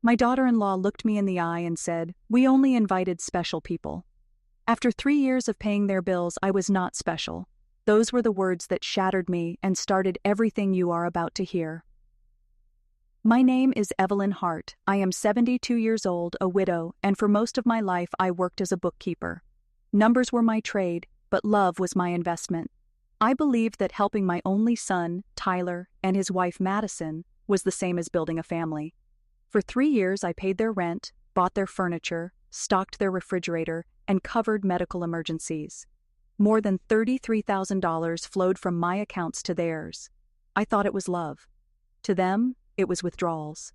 My daughter-in-law looked me in the eye and said, "We only invited special people." After 3 years of paying their bills, I was not special. Those were the words that shattered me and started everything you are about to hear. My name is Evelyn Hart. I am 72 years old, a widow, and for most of my life I worked as a bookkeeper. Numbers were my trade, but love was my investment. I believed that helping my only son, Tyler, and his wife Madison was the same as building a family. For 3 years I paid their rent, bought their furniture, stocked their refrigerator, and covered medical emergencies. More than $33,000 flowed from my accounts to theirs. I thought it was love. To them, it was withdrawals.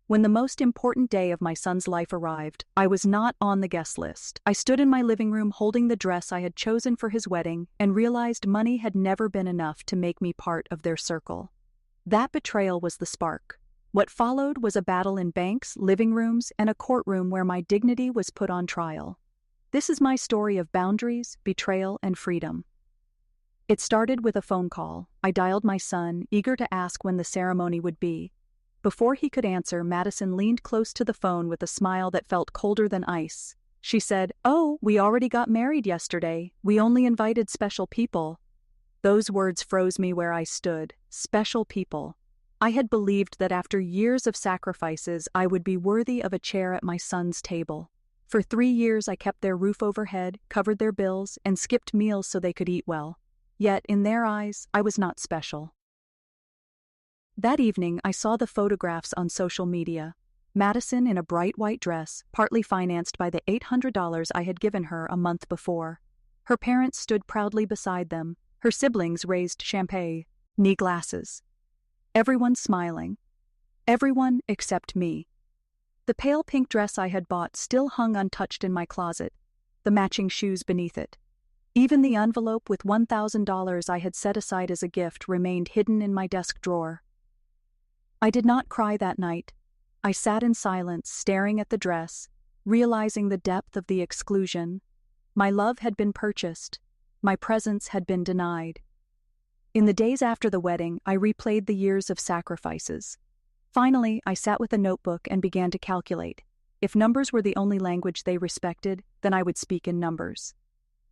When the most important day of my son's life arrived, I was not on the guest list. I stood in my living room holding the dress I had chosen for his wedding and realized money had never been enough to make me part of their circle. That betrayal was the spark. What followed was a battle in banks, living rooms, and a courtroom where my dignity was put on trial. This is my story of boundaries, betrayal, and freedom. It started with a phone call. I dialed my son, eager to ask when the ceremony would be. Before he could answer, Madison leaned close to the phone with a smile that felt colder than ice. She said, "Oh, we already got married yesterday. We only invited special people." Those words froze me where I stood. Special people. I had believed that after years of sacrifices, I would be worthy of a chair at my son's table. For 3 years I kept their roof overhead, covered their bills, and skipped meals so they could eat well. Yet, in their eyes, I was not special. That evening, I saw the photographs on social media. Madison in a bright white dress, partly financed by the $800 I had given her a month before. Her parents stood proudly beside them. Her siblings raised champagne, knee glasses. Everyone smiling. Everyone except me. The pale pink dress I had bought still hung untouched in my closet, the matching shoes beneath it. Even the envelope with $1,000 I had set aside as a gift remained hidden in my desk drawer. I did not cry that night. I sat in silence, staring at the dress, realizing the depth of the exclusion. My love had been purchased. My presence had been denied. In the days after the wedding, I replayed the years of sacrifices. Finally, I sat with a notebook and began to calculate. If numbers were the only language they respected, then I would speak in numbers.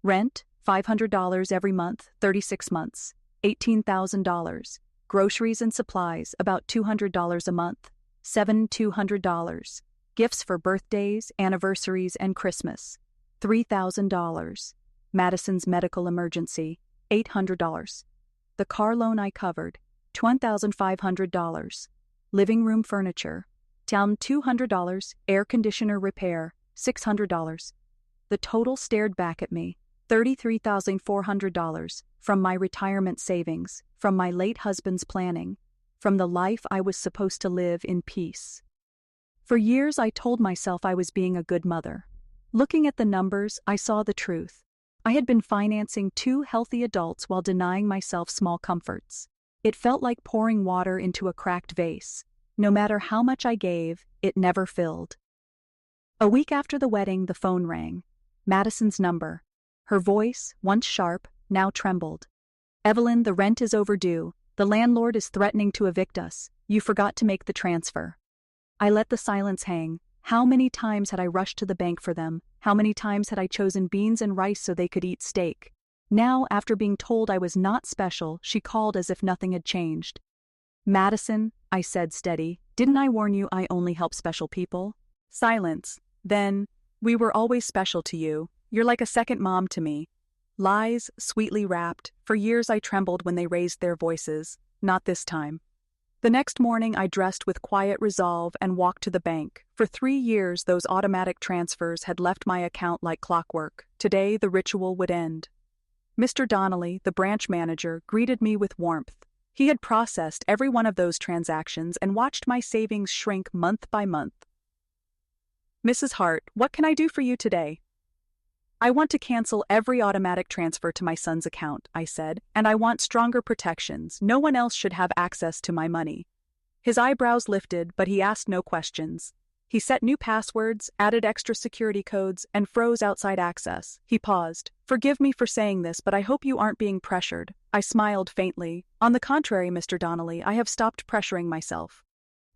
Rent, $500 every month, 36 months, $18,000. Groceries and supplies, about $200 a month, $7,200. Gifts for birthdays, anniversaries, and Christmas, $3,000. Madison's medical emergency, $800. The car loan I covered, $1,500. Living room furniture, down $200. Air conditioner repair, $600. The total stared back at me, $33,400, from my retirement savings, from my late husband's planning, from the life I was supposed to live in peace. For years I told myself I was being a good mother. Looking at the numbers, I saw the truth. I had been financing 2 healthy adults while denying myself small comforts. It felt like pouring water into a cracked vase. No matter how much I gave, it never filled. A week after the wedding, the phone rang. Madison's number. Her voice, once sharp, now trembled. "Evelyn, the rent is overdue. The landlord is threatening to evict us. You forgot to make the transfer." I let the silence hang. How many times had I rushed to the bank for them? How many times had I chosen beans and rice so they could eat steak? Now, after being told I was not special, she called as if nothing had changed. "Madison," I said steady, "didn't I warn you I only help special people?" Silence. Then, "We were always special to you. You're like a second mom to me." Lies, sweetly wrapped. For years I trembled when they raised their voices. Not this time. The next morning I dressed with quiet resolve and walked to the bank. For 3 years those automatic transfers had left my account like clockwork. Today the ritual would end. Mr. Donnelly, the branch manager, greeted me with warmth. He had processed every one of those transactions and watched my savings shrink month by month. "Mrs. Hart, what can I do for you today?" "I want to cancel every automatic transfer to my son's account," I said, "and I want stronger protections. No one else should have access to my money." His eyebrows lifted, but he asked no questions. He set new passwords, added extra security codes, and froze outside access. He paused. "Forgive me for saying this, but I hope you aren't being pressured." I smiled faintly. "On the contrary, Mr. Donnelly, I have stopped pressuring myself."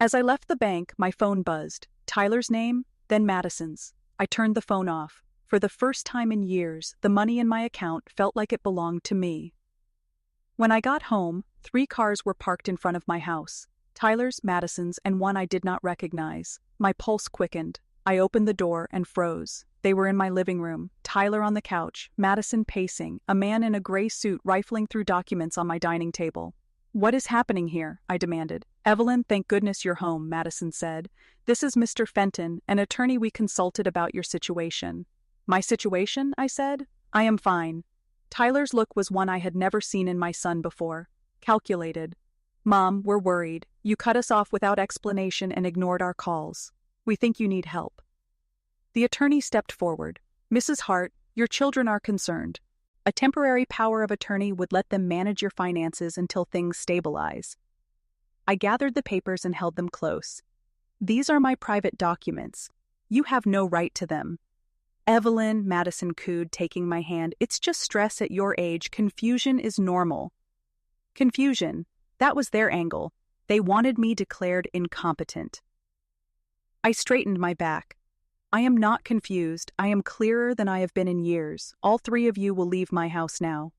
As I left the bank, my phone buzzed. Tyler's name, then Madison's. I turned the phone off. For the first time in years, the money in my account felt like it belonged to me. When I got home, 3 cars were parked in front of my house. Tyler's, Madison's, and one I did not recognize. My pulse quickened. I opened the door and froze. They were in my living room, Tyler on the couch, Madison pacing, a man in a gray suit rifling through documents on my dining table. "What is happening here?" I demanded. "Evelyn, thank goodness you're home," Madison said. "This is Mr. Fenton, an attorney we consulted about your situation." "My situation?" I said. "I am fine." Tyler's look was one I had never seen in my son before. Calculated. "Mom, we're worried. You cut us off without explanation and ignored our calls. We think you need help." The attorney stepped forward. "Mrs. Hart, your children are concerned. A temporary power of attorney would let them manage your finances until things stabilize." I gathered the papers and held them close. "These are my private documents. You have no right to them." "Evelyn," Madison cooed, taking my hand, "it's just stress at your age. Confusion is normal." Confusion. That was their angle. They wanted me declared incompetent. I straightened my back. "I am not confused. I am clearer than I have been in years. All 3 of you will leave my house now."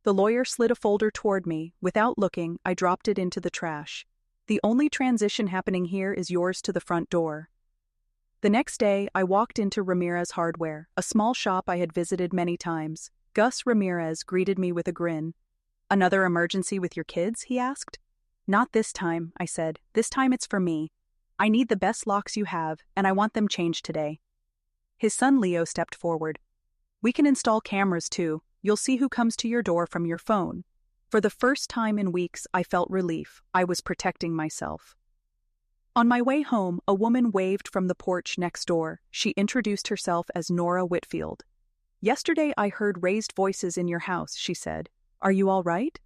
The lawyer slid a folder toward me. Without looking, I dropped it into the trash. "The only transition happening here is yours to the front door." The next day, I walked into Ramirez Hardware, a small shop I had visited many times. Gus Ramirez greeted me with a grin. "Another emergency with your kids?" he asked. "Not this time," I said. "This time it's for me. I need the best locks you have, and I want them changed today." His son Leo stepped forward. "We can install cameras too. You'll see who comes to your door from your phone." For the first time in weeks, I felt relief. I was protecting myself. On my way home, a woman waved from the porch next door. She introduced herself as Nora Whitfield. "Yesterday I heard raised voices in your house," she said. "Are you all right?"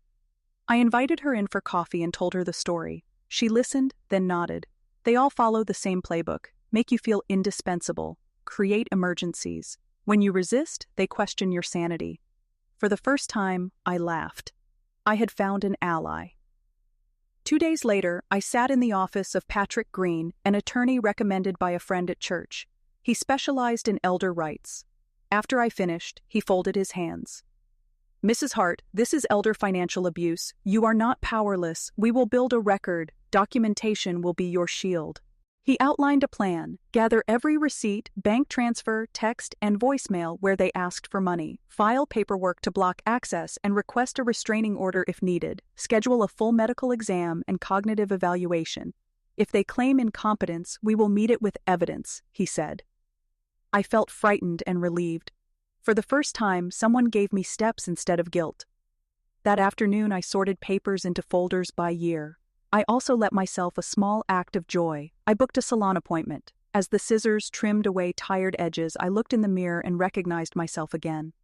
I invited her in for coffee and told her the story. She listened, then nodded. They all follow the same playbook. Make you feel indispensable. Create emergencies. When you resist, they question your sanity. For the first time, I laughed. I had found an ally. 2 days later, I sat in the office of Patrick Green, an attorney recommended by a friend at church. He specialized in elder rights. After I finished, he folded his hands. "Mrs. Hart, this is elder financial abuse. You are not powerless. We will build a record. Documentation will be your shield." He outlined a plan. Gather every receipt, bank transfer, text, and voicemail where they asked for money. File paperwork to block access and request a restraining order if needed. Schedule a full medical exam and cognitive evaluation. If they claim incompetence, we will meet it with evidence, he said. I felt frightened and relieved. For the first time, someone gave me steps instead of guilt. That afternoon, I sorted papers into folders by year. I also let myself a small act of joy. I booked a salon appointment. As the scissors trimmed away tired edges, I looked in the mirror and recognized myself again.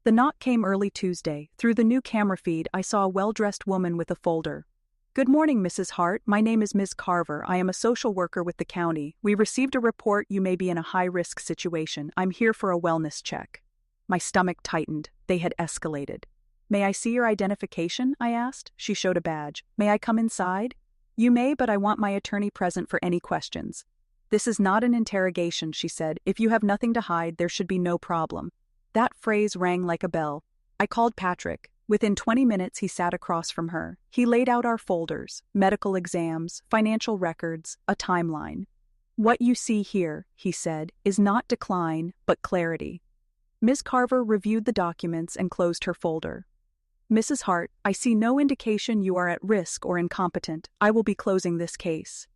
The knock came early Tuesday. Through the new camera feed, I saw a well-dressed woman with a folder. "Good morning, Mrs. Hart. My name is Ms. Carver. I am a social worker with the county. We received a report you may be in a high-risk situation. I'm here for a wellness check." My stomach tightened. They had escalated. "May I see your identification?" I asked. She showed a badge. "May I come inside?" "You may, but I want my attorney present for any questions." "This is not an interrogation," she said. "If you have nothing to hide, there should be no problem." That phrase rang like a bell. I called Patrick. Within 20 minutes, he sat across from her. He laid out our folders, medical exams, financial records, a timeline. "What you see here," he said, "is not decline, but clarity." Ms. Carver reviewed the documents and closed her folder. "Mrs. Hart, I see no indication you are at risk or incompetent. I will be closing this case."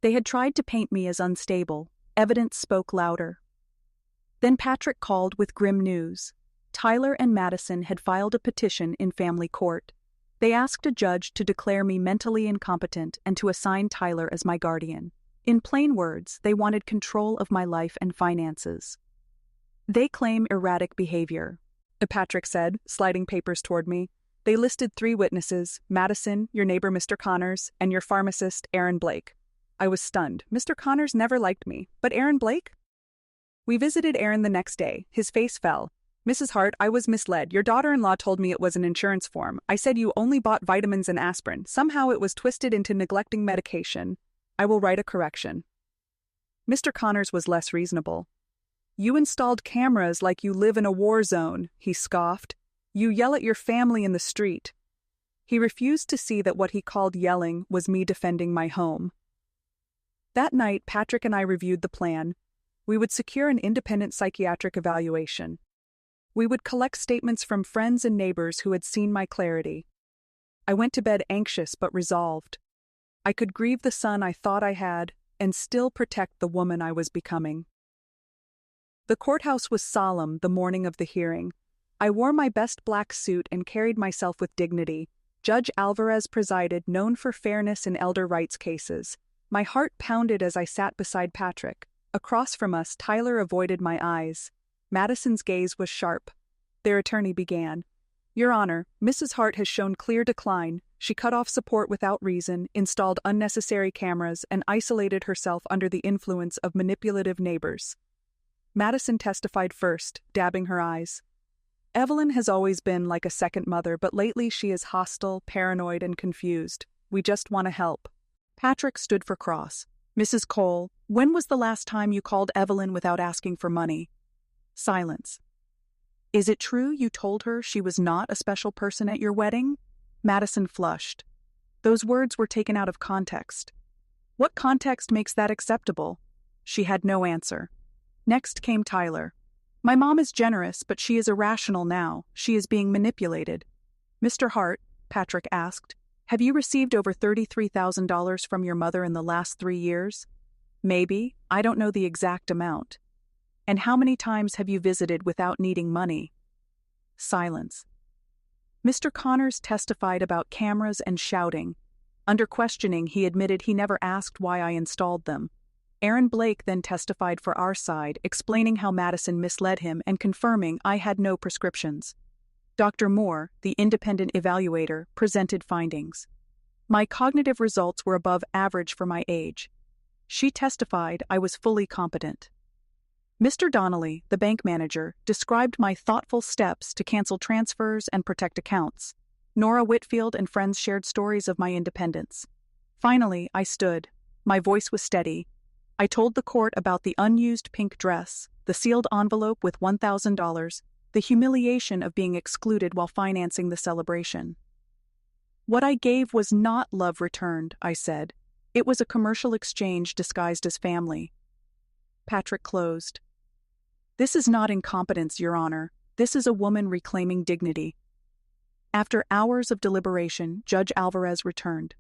They had tried to paint me as unstable. Evidence spoke louder. Then Patrick called with grim news. Tyler and Madison had filed a petition in family court. They asked a judge to declare me mentally incompetent and to assign Tyler as my guardian. In plain words, they wanted control of my life and finances. "They claim erratic behavior," Patrick said, sliding papers toward me. "They listed 3 witnesses, Madison, your neighbor Mr. Connors, and your pharmacist, Aaron Blake." I was stunned. Mr. Connors never liked me, but Aaron Blake? We visited Aaron the next day. His face fell. Mrs. Hart, I was misled. Your daughter-in-law told me it was an insurance form. I said you only bought vitamins and aspirin. Somehow it was twisted into neglecting medication. I will write a correction. Mr. Connors was less reasonable. You installed cameras like you live in a war zone, he scoffed. You yell at your family in the street. He refused to see that what he called yelling was me defending my home. That night, Patrick and I reviewed the plan. We would secure an independent psychiatric evaluation. We would collect statements from friends and neighbors who had seen my clarity. I went to bed anxious but resolved. I could grieve the son I thought I had and still protect the woman I was becoming. The courthouse was solemn the morning of the hearing. I wore my best black suit and carried myself with dignity. Judge Alvarez presided, known for fairness in elder rights cases. My heart pounded as I sat beside Patrick. Across from us, Tyler avoided my eyes. Madison's gaze was sharp. Their attorney began. Your Honor, Mrs. Hart has shown clear decline. She cut off support without reason, installed unnecessary cameras, and isolated herself under the influence of manipulative neighbors. Madison testified first, dabbing her eyes. Evelyn has always been like a second mother, but lately she is hostile, paranoid, and confused. We just want to help. Patrick stood for cross. Mrs. Cole, when was the last time you called Evelyn without asking for money? Silence. Is it true you told her she was not a special person at your wedding? Madison flushed. Those words were taken out of context. What context makes that acceptable? She had no answer. Next came Tyler. My mom is generous, but she is irrational now. She is being manipulated. Mr. Hart, Patrick asked, have you received over $33,000 from your mother in the last 3 years? Maybe. I don't know the exact amount. And how many times have you visited without needing money? Silence. Mr. Connors testified about cameras and shouting. Under questioning, he admitted he never asked why I installed them. Aaron Blake then testified for our side, explaining how Madison misled him and confirming I had no prescriptions. Dr. Moore, the independent evaluator, presented findings. My cognitive results were above average for my age. She testified I was fully competent. Mr. Donnelly, the bank manager, described my thoughtful steps to cancel transfers and protect accounts. Nora Whitfield and friends shared stories of my independence. Finally, I stood. My voice was steady. I told the court about the unused pink dress, the sealed envelope with $1,000, the humiliation of being excluded while financing the celebration. What I gave was not love returned, I said. It was a commercial exchange disguised as family. Patrick closed. This is not incompetence, Your Honor. This is a woman reclaiming dignity. After hours of deliberation, Judge Alvarez returned.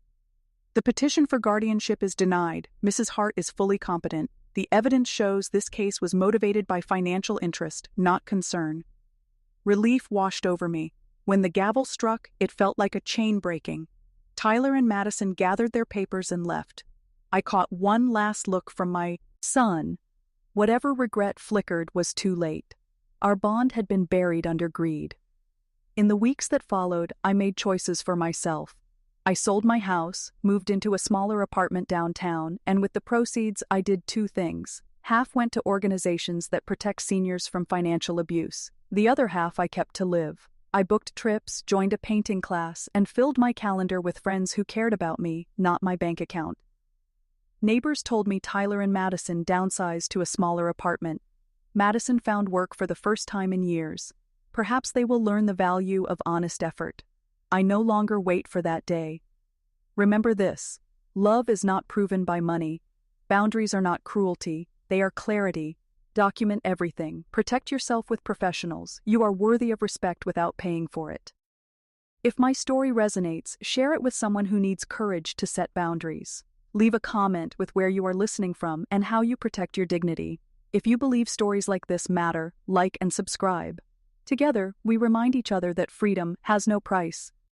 The petition for guardianship is denied. Mrs. Hart is fully competent. The evidence shows this case was motivated by financial interest, not concern. Relief washed over me. When the gavel struck, it felt like a chain breaking. Tyler and Madison gathered their papers and left. I caught one last look from my son. Whatever regret flickered was too late. Our bond had been buried under greed. In the weeks that followed, I made choices for myself. I sold my house, moved into a smaller apartment downtown, and with the proceeds, I did 2 things. Half went to organizations that protect seniors from financial abuse. The other half I kept to live. I booked trips, joined a painting class, and filled my calendar with friends who cared about me, not my bank account. Neighbors told me Tyler and Madison downsized to a smaller apartment. Madison found work for the first time in years. Perhaps they will learn the value of honest effort. I no longer wait for that day. Remember this: love is not proven by money. Boundaries are not cruelty, they are clarity. Document everything. Protect yourself with professionals. You are worthy of respect without paying for it. If my story resonates, share it with someone who needs courage to set boundaries. Leave a comment with where you are listening from and how you protect your dignity. If you believe stories like this matter, like and subscribe. Together, we remind each other that freedom has no price.